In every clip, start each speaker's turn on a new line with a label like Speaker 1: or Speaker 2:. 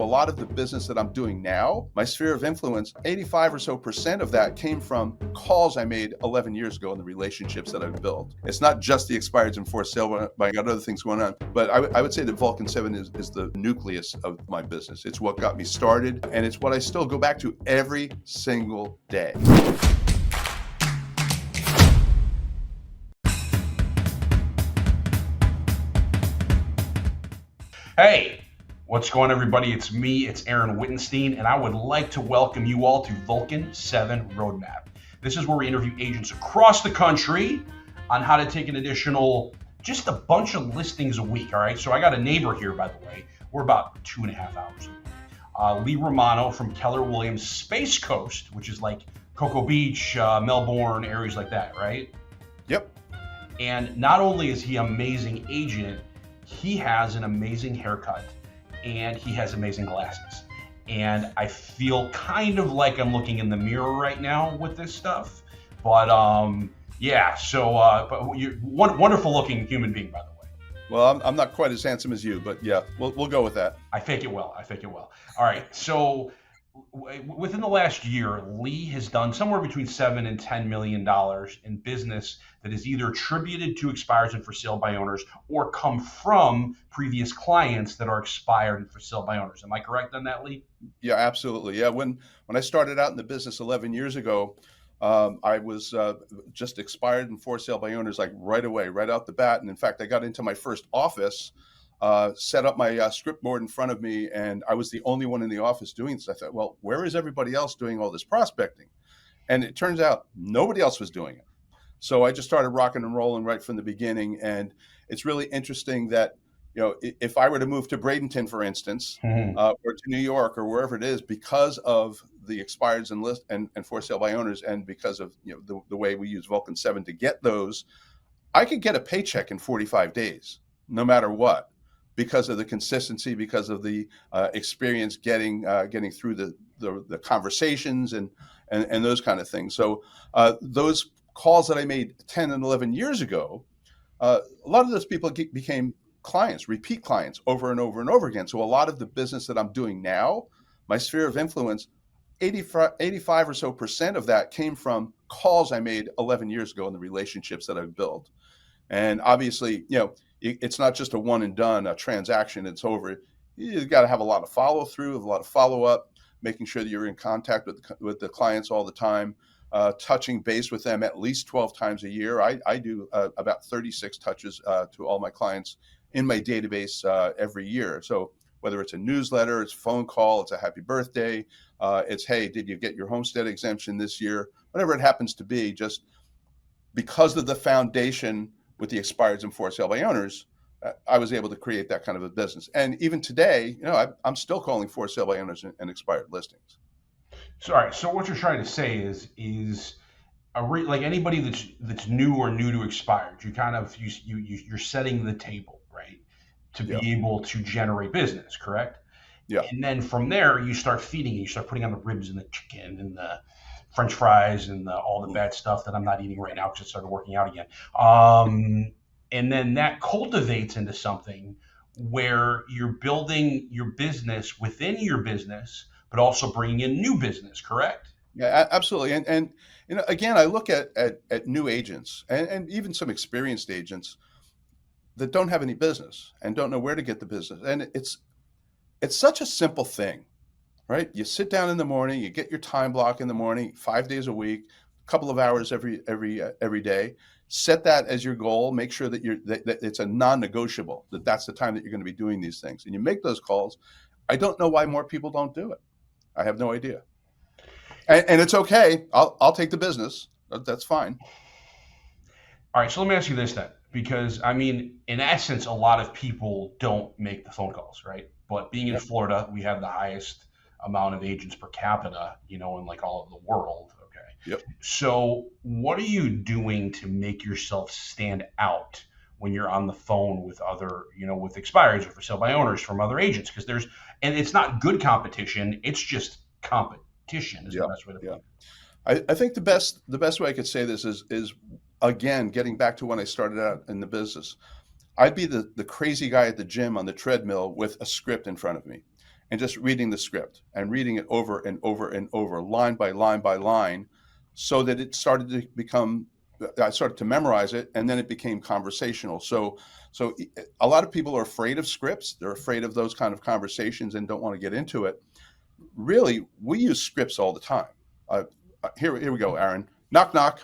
Speaker 1: lot of the business that I'm doing now, my sphere of influence, 85 or so percent of that came from calls I made 11 years ago and the relationships that I've built. It's not just the expireds and for sale, but I got other things going on. But I would say that Vulcan7 is the nucleus of my business. It's what got me started, and it's what I still go back to every single day.
Speaker 2: Hey, what's going on, everybody? It's me, it's Aaron Wittenstein, and I would like to welcome you all to Vulcan7 Roadmap. This is where we interview agents across the country on how to take an additional, just a bunch of listings a week, all right? So I got a neighbor here, by the way. We're about 2.5 hours away. Lee Romano from Keller Williams Space Coast, which is like Cocoa Beach, Melbourne, areas like that, right?
Speaker 1: Yep.
Speaker 2: And not only is he an amazing agent, he has an amazing haircut and he has amazing glasses. And I feel kind of like I'm looking in the mirror right now with this stuff. But yeah, so but you're wonderful looking human being, by the way.
Speaker 1: Well, I'm not quite as handsome as you, but yeah, we'll go with that.
Speaker 2: I fake it well. All right, so within the last year, Lee has done somewhere between $7 and $10 million in business that is either attributed to expires and for sale by owners or come from previous clients that are expired and for sale by owners. Am I correct on that, Lee?
Speaker 1: Yeah, absolutely. Yeah, when I started out in the business 11 years ago, I was just expired and for sale by owners like right away, right out the bat. And in fact, I got into my first office, set up my script board in front of me, and I was the only one in the office doing this. I thought, well, where is everybody else doing all this prospecting? And it turns out nobody else was doing it. So I just started rocking and rolling right from the beginning. And it's really interesting that, you know, if I were to move to Bradenton, for instance, or to New York or wherever it is, because of the expireds and list and for sale by owners, and because of, you know, the way we use Vulcan7 to get those, I could get a paycheck in 45 days, no matter what, because of the consistency, because of the experience getting through the conversations and those kind of things. So those calls that I made 10 and 11 years ago, a lot of those people became clients, repeat clients over and over and over again. So a lot of the business that I'm doing now, my sphere of influence, 85 or so percent of that came from calls I made 11 years ago and the relationships that I've built. And obviously, you know, it's not just a one and done, a transaction, it's over. You've got to have a lot of follow through, a lot of follow up, making sure that you're in contact with the clients all the time, touching base with them at least 12 times a year. I do about 36 touches to all my clients in my database every year. So whether it's a newsletter, it's a phone call, it's a happy birthday, it's, hey, did you get your homestead exemption this year? Whatever it happens to be, just because of the foundation with the expireds and for sale by owners, I was able to create that kind of a business. And even today, you know, I'm still calling for sale by owners and expired listings.
Speaker 2: So, all right. So what you're trying to say is like anybody that's new or new to expired, you kind of you're setting the table, right, to be able to generate business, correct?
Speaker 1: Yeah.
Speaker 2: And then from there, you start feeding it. You start putting on the ribs and the chicken and the French fries and all the bad stuff that I'm not eating right now because I started working out again. And then that cultivates into something where you're building your business within your business, but also bringing in new business, correct?
Speaker 1: Yeah, absolutely. And you know, again, I look at new agents and even some experienced agents that don't have any business and don't know where to get the business. And it's such a simple thing, right? You sit down in the morning, you get your time block in the morning, 5 days a week, a couple of hours every day. Set that as your goal. Make sure that that it's a non-negotiable, that's the time that you're going to be doing these things. And you make those calls. I don't know why more people don't do it. I have no idea. And it's okay. I'll take the business. That's fine.
Speaker 2: All right. So let me ask you this then, because I mean, in essence, a lot of people don't make the phone calls, right? But being in Florida, we have the highest amount of agents per capita, you know, in like all of the world. Okay.
Speaker 1: Yep.
Speaker 2: So what are you doing to make yourself stand out when you're on the phone with other, you know, with expireds or for sale by owners from other agents? Because and it's not good competition. It's just competition is the best way to put it.
Speaker 1: I think the best way I could say this is again, getting back to when I started out in the business. I'd be the crazy guy at the gym on the treadmill with a script in front of me. and just reading the script and reading it over and over and over, line by line by line, so that it started to become, I started to memorize it, and then it became conversational. So a lot of people are afraid of scripts. They're afraid of those kind of conversations and don't want to get into it. Really, we use scripts all the time. Here we go, Aaron. Knock, knock.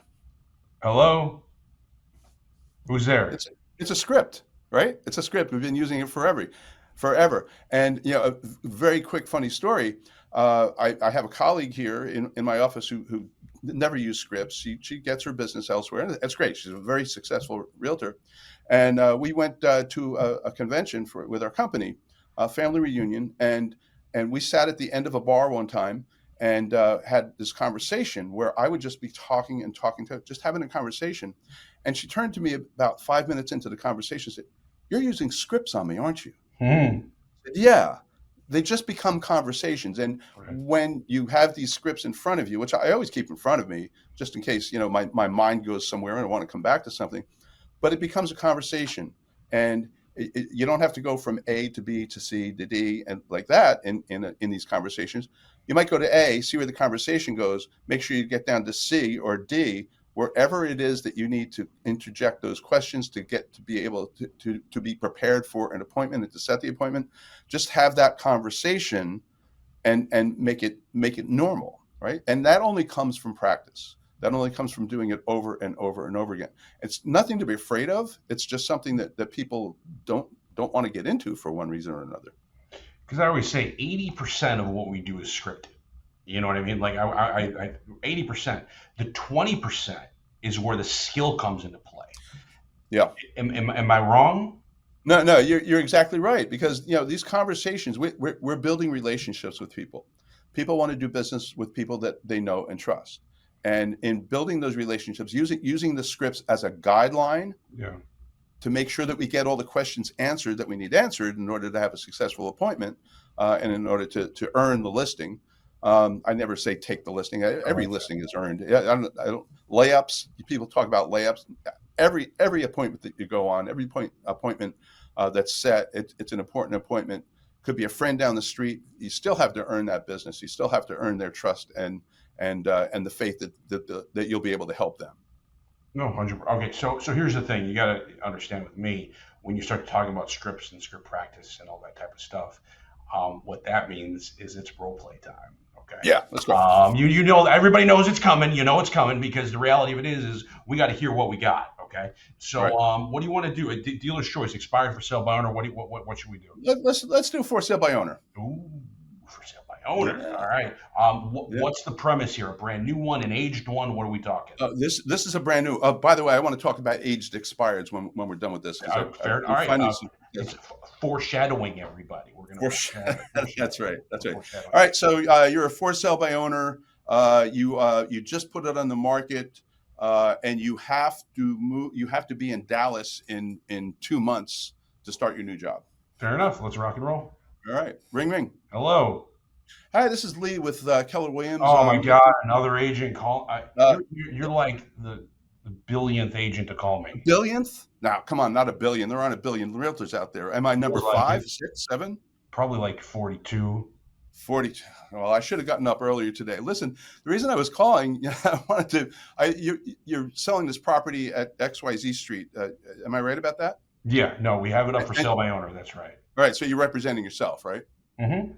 Speaker 2: Hello? Who's there?
Speaker 1: It's a script, right? It's a script. We've been using it forever. And a very quick funny story. I have a colleague here in my office who never used scripts. She gets her business elsewhere, and that's great. She's a very successful realtor. And we went to a convention with our company, a family reunion, and we sat at the end of a bar one time and had this conversation where I would just be talking and talking to, just having a conversation. And she turned to me about 5 minutes into the conversation and said, "You're using scripts on me, aren't you?" I said, "Yeah." They just become conversations. And when you have these scripts in front of you, which I always keep in front of me, just in case, my mind goes somewhere and I want to come back to something, but it becomes a conversation. And you don't have to go from A to B to C to D and like that in these conversations. You might go to A, see where the conversation goes, make sure you get down to C or D, wherever it is that you need to interject those questions to get to be able to be prepared for an appointment and to set the appointment. Just have that conversation and make it normal, right? And that only comes from practice. That only comes from doing it over and over and over again. It's nothing to be afraid of. It's just something that people don't want to get into for one reason or another.
Speaker 2: Because I always say 80% of what we do is scripted. You know what I mean? Like I 80%. The 20% is where the skill comes into play.
Speaker 1: Yeah.
Speaker 2: Am I wrong?
Speaker 1: No, you're exactly right. Because these conversations, we're building relationships with people. People want to do business with people that they know and trust. And in building those relationships, using the scripts as a guideline, to make sure that we get all the questions answered that we need answered in order to have a successful appointment, and in order to earn the listing. I never say take the listing. Every listing is earned. I don't layups. People talk about layups. Every appointment that you go on, every appointment that's set, it's an important appointment. Could be a friend down the street. You still have to earn that business. You still have to earn their trust and the faith that you'll be able to help them.
Speaker 2: No, 100%. Okay, so here's the thing. You got to understand with me, when you start talking about scripts and script practice and all that type of stuff, what that means is it's role play time. Okay.
Speaker 1: Yeah, let's go.
Speaker 2: You know, everybody knows it's coming. You know it's coming because the reality of it is we got to hear what we got. Okay. So, right. What do you want to do? A dealer's choice, expired, for sale by owner. What should we do?
Speaker 1: Let's do for sale by owner.
Speaker 2: Ooh, for sale by owner. Yeah. All right. What's the premise here? A brand new one, an aged one? What are we talking?
Speaker 1: This is a brand new. By the way, I want to talk about aged expireds when we're done with this.
Speaker 2: Fair. All right. It's foreshadowing, everybody. We're going to foreshadow.
Speaker 1: That's right. All right. So you're a for sale by owner. You just put it on the market, and you have to move. You have to be in Dallas in 2 months to start your new job.
Speaker 2: Fair enough. Let's rock and roll.
Speaker 1: All right. Ring, ring.
Speaker 2: Hello.
Speaker 1: Hi, this is Lee with Keller Williams.
Speaker 2: Oh my God, another agent call. You're like the billionth agent to call me.
Speaker 1: Billionth? No, come on, not a billion. There aren't a billion realtors out there. Am I number 5, 6, 7?
Speaker 2: Probably like 42.
Speaker 1: 42. Well, I should have gotten up earlier today. Listen, the reason I was calling, I wanted to. You're selling this property at XYZ Street. Am I right about that?
Speaker 2: Yeah. No, we have it up for sale by owner. That's right.
Speaker 1: All right. So you're representing yourself, right?
Speaker 2: Mm-hmm.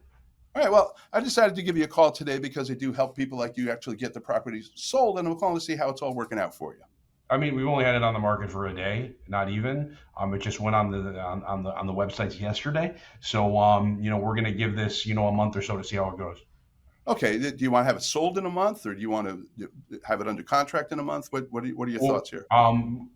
Speaker 1: All right. Well, I decided to give you a call today because I do help people like you actually get the properties sold, and I'm calling to see how it's all working out for you.
Speaker 2: I mean, we've only had it on the market for a day, not even. It just went on the websites yesterday. So, we're going to give this, a month or so to see how it goes.
Speaker 1: Okay. Do you want to have it sold in a month, or do you want to have it under contract in a month? What are your thoughts here?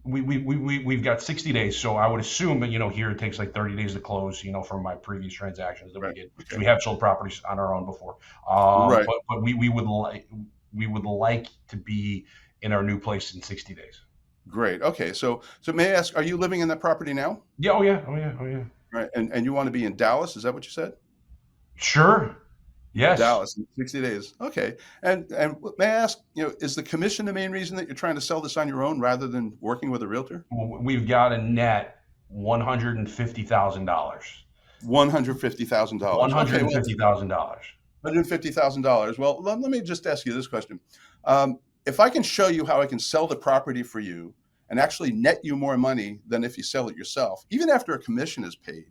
Speaker 2: We've got 60 days. So I would assume that, here it takes like 30 days to close, from my previous transactions that we did. Okay. We have sold properties on our own before. Right. But we would like to be in our new place in 60 days.
Speaker 1: Great. Okay. So may I ask, are you living in that property now?
Speaker 2: Yeah. Oh yeah.
Speaker 1: Right. And you want to be in Dallas? Is that what you said?
Speaker 2: Sure. Yes.
Speaker 1: Dallas in 60 days. Okay. And may I ask, is the commission the main reason that you're trying to sell this on your own rather than working with a realtor?
Speaker 2: We've got a net $150,000.
Speaker 1: $150,000. Okay, well,
Speaker 2: $150,000.
Speaker 1: $150,000. Well, let me just ask you this question. If I can show you how I can sell the property for you and actually net you more money than if you sell it yourself, even after a commission is paid,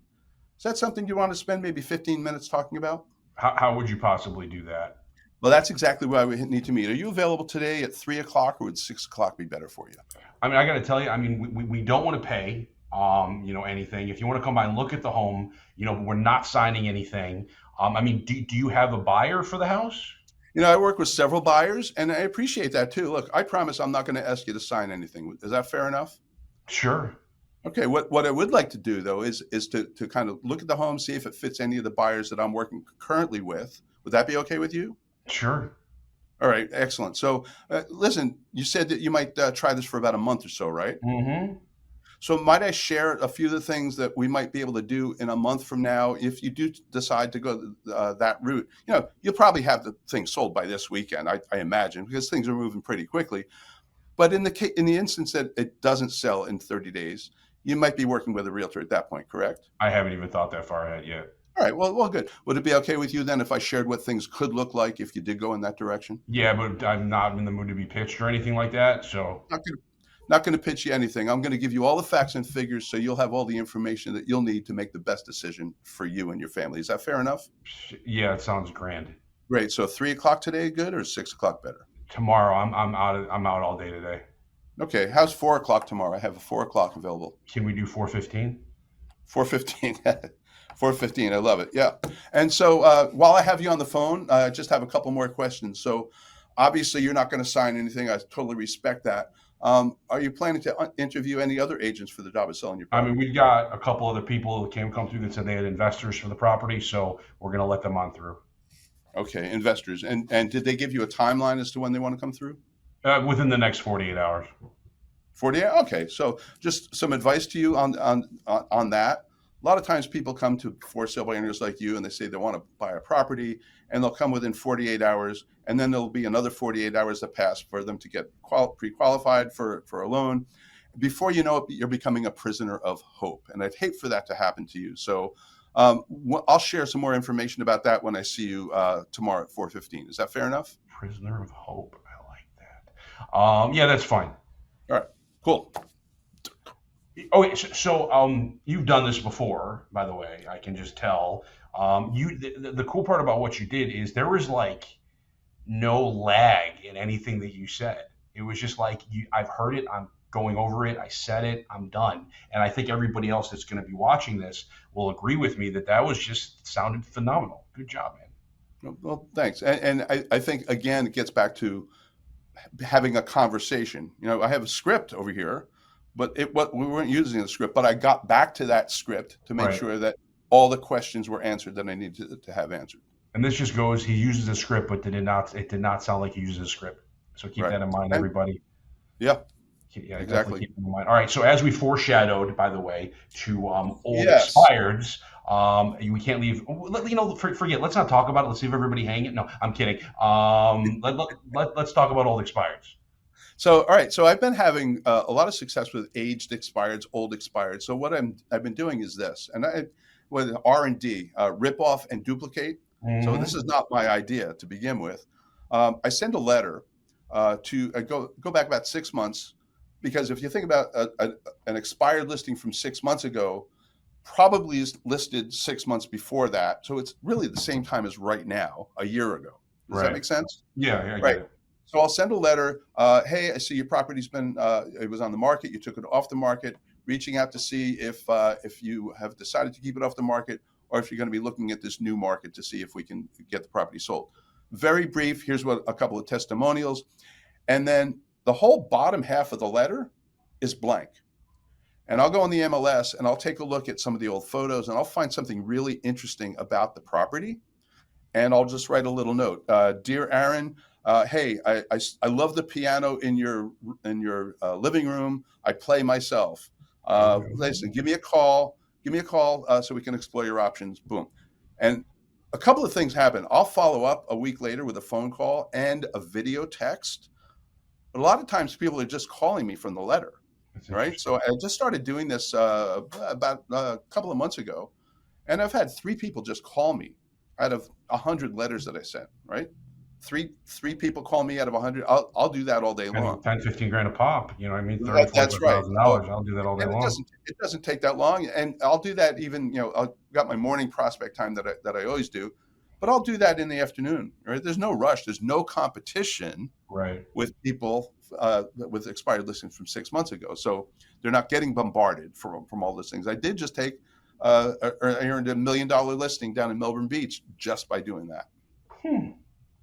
Speaker 1: is that something you want to spend maybe 15 minutes talking about?
Speaker 2: How would you possibly do that?
Speaker 1: Well, that's exactly why we need to meet. Are you available today at 3 o'clock, or would 6 o'clock be better for you?
Speaker 2: I mean, I got to tell you, I mean, we don't want to pay, anything. If you want to come by and look at the home, we're not signing anything. I mean, do you have a buyer for the house?
Speaker 1: I work with several buyers, and I appreciate that too. Look, I promise I'm not going to ask you to sign anything. Is that fair enough?
Speaker 2: Sure.
Speaker 1: Okay. What I would like to do though is to kind of look at the home, see if it fits any of the buyers that I'm working currently with. Would that be okay with you?
Speaker 2: Sure.
Speaker 1: All right. Excellent. So, listen, you said that you might try this for about a month or so, right?
Speaker 2: Mm-hmm.
Speaker 1: So might I share a few of the things that we might be able to do in a month from now if you do decide to go that route? You'll probably have the thing sold by this weekend, I imagine, because things are moving pretty quickly. But in the instance that it doesn't sell in 30 days, you might be working with a realtor at that point, correct?
Speaker 2: I haven't even thought that far ahead yet.
Speaker 1: All right. Well, good. Would it be okay with you then if I shared what things could look like if you did go in that direction?
Speaker 2: Yeah, but I'm not in the mood to be pitched or anything like that. So
Speaker 1: Not going to pitch you anything. I'm going to give you all the facts and figures so you'll have all the information that you'll need to make the best decision for you and your family. Is that fair enough?
Speaker 2: yeah, it sounds grand.
Speaker 1: Great. So 3 o'clock today good, or 6 o'clock better?
Speaker 2: Tomorrow, I'm out all day today.
Speaker 1: Okay. How's 4 o'clock tomorrow? I have a 4 o'clock available.
Speaker 2: Can we do 4:15?
Speaker 1: 4:15. 4:15. I love it. Yeah. And so while I have you on the phone, I just have a couple more questions. So obviously you're not going to sign anything. I totally respect that. Are you planning to interview any other agents for the job of selling your
Speaker 2: I
Speaker 1: property?
Speaker 2: mean, we've got a couple other people that come through that said they had investors for the property, so we're going to let them on through.
Speaker 1: Okay, investors. And did they give you a timeline as to when they want to come through?
Speaker 2: Within the next 48 hours.
Speaker 1: 48. Okay, so just some advice to you on that. A lot of times people come to for sale by owners like you and they say they want to buy a property, and they'll come within 48 hours, and then there'll be another 48 hours that pass for them to get pre-qualified for a loan. Before you know it, you're becoming a prisoner of hope, and I'd hate for that to happen to you. So I'll share some more information about that when I see you tomorrow at 4:15. Is that fair enough?
Speaker 2: Prisoner of hope. I like that. Yeah, that's fine.
Speaker 1: All right, cool.
Speaker 2: Okay, so you've done this before, by the way. I can just tell. The cool part about what you did is there was like no lag in anything that you said. It was just like I've heard it. I'm going over it. I said it. I'm done. And I think everybody else that's going to be watching this will agree with me that was just sounded phenomenal. Good job, man.
Speaker 1: Well, thanks. And I think again it gets back to having a conversation. I have a script over here, but we weren't using the script. But I got back to that script to make
Speaker 2: Right.
Speaker 1: sure that all the questions were answered that I needed to have answered.
Speaker 2: And this just goes. He uses a script, but it did not sound like he uses a script. So keep
Speaker 1: Right.
Speaker 2: that in mind,
Speaker 1: And
Speaker 2: everybody.
Speaker 1: yeah,
Speaker 2: Yeah,
Speaker 1: exactly.
Speaker 2: definitely keep that in mind. All right. So as we foreshadowed, by the way, to old
Speaker 1: Yes.
Speaker 2: expireds, we can't leave. Forget. Let's not talk about it. Let's leave everybody hanging. No, I'm kidding. Let's talk about old expireds.
Speaker 1: So, all right. So I've been having a lot of success with aged expireds, old expireds. So what I've been doing is this, and with R&D, rip off and duplicate. So this is not my idea to begin with. I send a letter to go back about 6 months, because if you think about an expired listing from 6 months ago, probably is listed 6 months before that. So it's really the same time as right now, a year ago. Does
Speaker 2: Right.
Speaker 1: that make sense?
Speaker 2: Yeah, I get
Speaker 1: Right.
Speaker 2: it.
Speaker 1: So I'll send a letter. Hey, I see your property's been, it was on the market. You took it off the market. Reaching out to see if you have decided to keep it off the market, or if you're going to be looking at this new market to see if we can get the property sold. Very brief. Here's what a couple of testimonials, and then the whole bottom half of the letter is blank. And I'll go on the MLS and I'll take a look at some of the old photos, and I'll find something really interesting about the property, and I'll just write a little note. Dear Aaron, hey, I love the piano in your living room. I play myself. Listen, give me a call so we can explore your options. Boom. And a couple of things happen. I'll follow up a week later with a phone call and a video text. But a lot of times people are just calling me from the letter,
Speaker 2: That's
Speaker 1: right?
Speaker 2: interesting.
Speaker 1: So I just started doing this about a couple of months ago. And I've had 3 people just call me out of 100 letters that I sent, right? Three people call me out of 100. I'll do that all day long.
Speaker 2: 10, 15 grand a pop, you know what I mean? 30,
Speaker 1: That's right.
Speaker 2: $45,000. I'll do that all day
Speaker 1: And
Speaker 2: long.
Speaker 1: it doesn't take that long. And I'll do that even, I've got my morning prospect time that I always do, but I'll do that in the afternoon, right? There's no rush. There's no competition
Speaker 2: Right.
Speaker 1: with people with expired listings from 6 months ago. So they're not getting bombarded from all those things. I did just I earned $1 million listing down in Melbourne Beach just by doing that.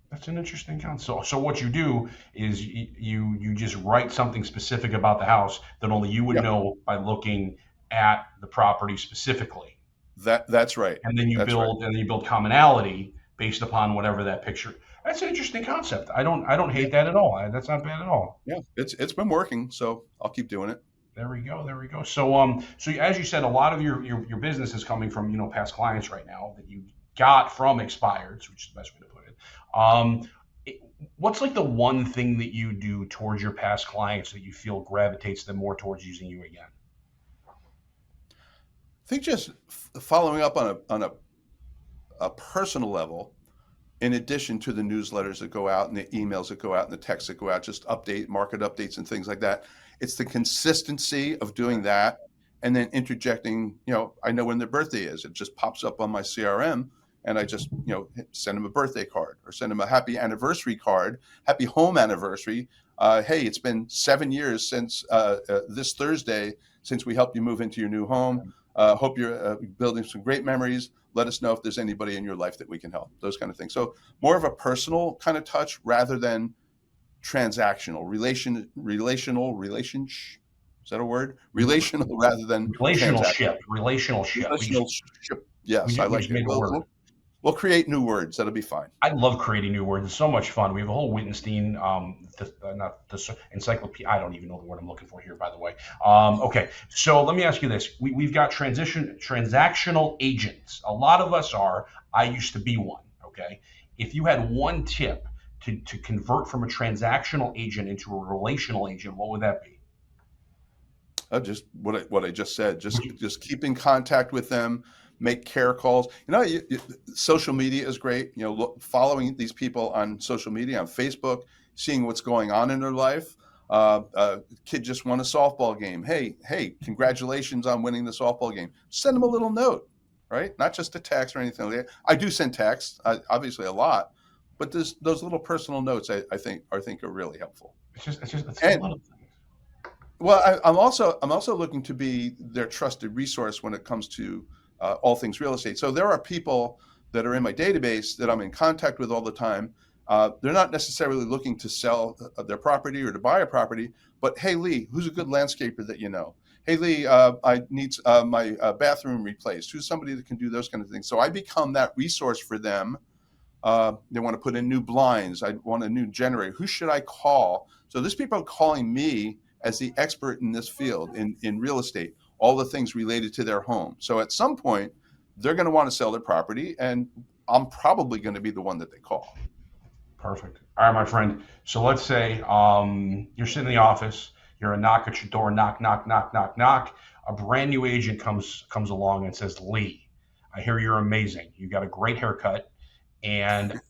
Speaker 2: That's an interesting concept. So what you do is you just write something specific about the house that only you would know by looking at the property specifically.
Speaker 1: That's right.
Speaker 2: And then you build commonality based upon whatever that picture. That's an interesting concept. I don't hate that at all. That's not bad at all.
Speaker 1: Yeah, it's been working, so I'll keep doing it.
Speaker 2: There we go. So so as you said, a lot of your business is coming from past clients right now that you got from expireds, which is the best way to put it. What's like the one thing that you do towards your past clients that you feel gravitates them more towards using you again?
Speaker 1: I think just following up on a personal level, in addition to the newsletters that go out and the emails that go out and the texts that go out, just market updates and things like that. It's the consistency of doing that, and then interjecting. I know when their birthday is. It just pops up on my CRM. And I just, send them a birthday card or send them a happy anniversary card, happy home anniversary. Hey, it's been 7 years since this Thursday since we helped you move into your new home. Hope you're building some great memories. Let us know if there's anybody in your life that we can help. Those kind of things. So more of a personal kind of touch rather than transactional, relational. Is that a word? Relational rather than
Speaker 2: relationship.
Speaker 1: Yes, I like it. We'll create new words. That'll be fine.
Speaker 2: I love creating new words. It's so much fun. We have a whole Wittenstein, not the encyclopedia. I don't even know the word I'm looking for here, by the way. Okay, so let me ask you this. We've got transactional agents. A lot of us are. I used to be one, okay? If you had one tip to convert from a transactional agent into a relational agent, what would that be?
Speaker 1: Just what I just said. Just keep in contact with them. Make care calls. Social media is great. Following these people on social media, on Facebook, seeing what's going on in their life. Kid just won a softball game. Hey, congratulations on winning the softball game. Send them a little note, right? Not just a text or anything like that. I do send texts, obviously a lot, but those little personal notes I think are really helpful. It's a lot of things. Well, I'm also looking to be their trusted resource when it comes to all things real estate. So there are people that are in my database that I'm in contact with all the time. They're not necessarily looking to sell their property or to buy a property, but hey, Lee, who's a good landscaper that you know? Hey, Lee, I need my bathroom replaced. Who's somebody that can do those kind of things? So I become that resource for them. They want to put in new blinds. I want a new generator. Who should I call? So these people are calling me as the expert in this field, in real estate, all the things related to their home. So at some point, they're going to want to sell their property, and I'm probably going to be the one that they call.
Speaker 2: Perfect. All right, my friend. So let's say you're sitting in the office, you're a knock at your door, knock, knock, knock, knock, knock. A brand new agent comes along and says, Lee, I hear you're amazing. You got a great haircut and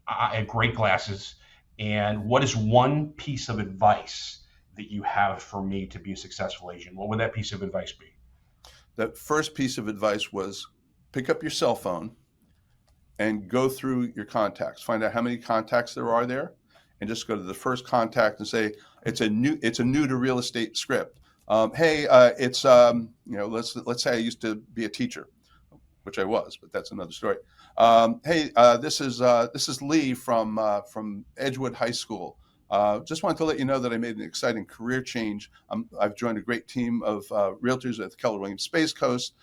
Speaker 2: great glasses. And what is one piece of advice that you have for me to be a successful agent? What would that piece of advice be?
Speaker 1: The first piece of advice was pick up your cell phone and go through your contacts. Find out how many contacts there are there, and just go to the first contact and say it's a new to real estate script. Let's say I used to be a teacher, which I was, but that's another story. This is Lee from Edgewood High School. Just wanted to let you know that I made an exciting career change. I've joined a great team of realtors at Keller Williams Space Coast,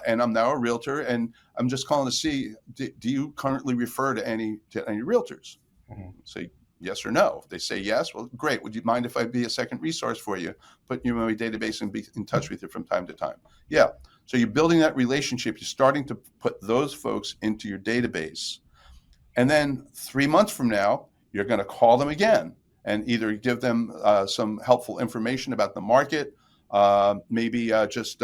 Speaker 1: and I'm now a realtor. And I'm just calling to see, do you currently refer to any realtors? Mm-hmm. Say yes or no. If they say yes, well, great. Would you mind if I be a second resource for you? Put you in my database and be in touch with you from time to time. Yeah. So you're building that relationship. You're starting to put those folks into your database. And then 3 months from now, you're going to call them again and either give them some helpful information about the market, maybe just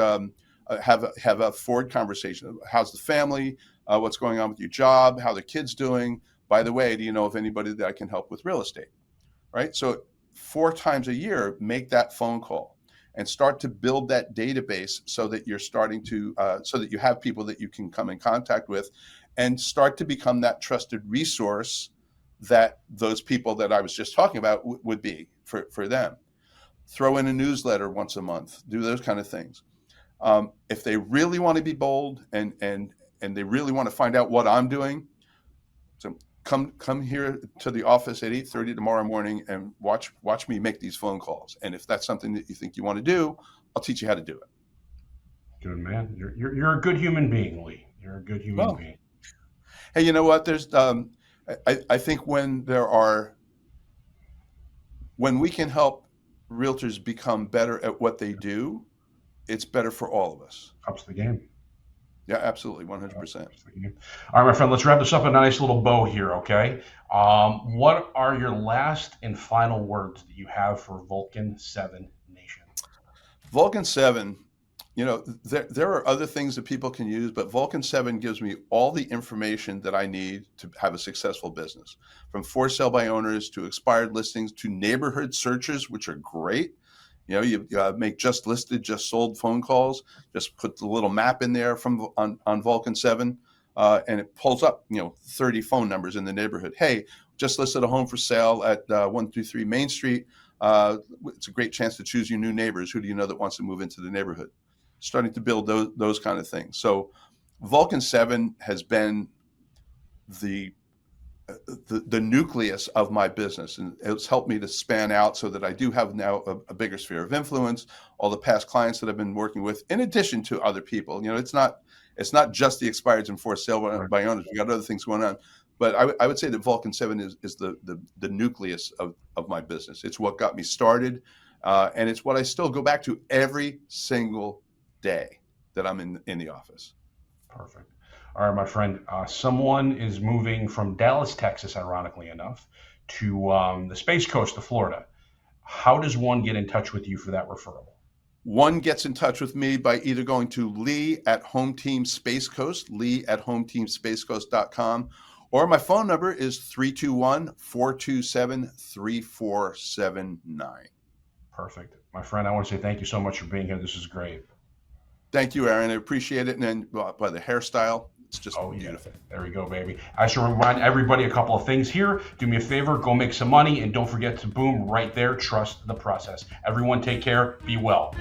Speaker 1: have a forward conversation. How's the family? What's going on with your job? How the kids doing? By the way, do you know of anybody that I can help with real estate? Right? So 4 times a year, make that phone call and start to build that database so that you're starting to, so that you have people that you can come in contact with and start to become that trusted resource that those people that I was just talking about would be for them. Throw in a newsletter once a month, do those kind of things. If they really want to be bold and they really want to find out what I'm doing, so come here to the office at 8:30 tomorrow morning and watch me make these phone calls. And if that's something that you think you want to do, I'll teach you how to do it.
Speaker 2: Good man. You're a good human being, Lee. You're a good human being.
Speaker 1: Hey, you know what? There's I think when we can help realtors become better at what they do, it's better for all of us.
Speaker 2: Ups the game.
Speaker 1: Yeah, absolutely, 100%.
Speaker 2: All right, my friend, let's wrap this up in a nice little bow here, okay? What are your last and final words that you have for Vulcan7 Nation?
Speaker 1: Vulcan7, you know, there are other things that people can use, but Vulcan7 gives me all the information that I need to have a successful business, from for sale by owners to expired listings to neighborhood searches, which are great. You know, you make just listed, just sold phone calls. Just put the little map in there on Vulcan7, and it pulls up 30 phone numbers in the neighborhood. Hey, just listed a home for sale at 123 Main Street. It's a great chance to choose your new neighbors. Who do you know that wants to move into the neighborhood? Starting to build those kind of things. So Vulcan7 has been the nucleus of my business, and it's helped me to span out so that I do have now a bigger sphere of influence. All the past clients that I've been working with, in addition to other people, it's not just the expireds and for sale by owners. We got other things going on, but I would say that Vulcan7 is the nucleus of my business. It's what got me started, and it's what I still go back to every single day that I'm in the office.
Speaker 2: Perfect. All right, my friend, someone is moving from Dallas, Texas, ironically enough, to the Space Coast of Florida. How does one get in touch with you for that referral?
Speaker 1: One gets in touch with me by either going to Lee at Home Team Space Coast, Lee at HomeTeamSpaceCoast.com, or my phone number is 321-427-3479.
Speaker 2: Perfect. My friend, I want to say thank you so much for being here. This is great.
Speaker 1: Thank you, Aaron. I appreciate it. And then by the hairstyle, it's just beautiful.
Speaker 2: Yeah. There we go, baby. I should remind everybody a couple of things here. Do me a favor, go make some money, and don't forget to boom right there. Trust the process. Everyone take care. Be well.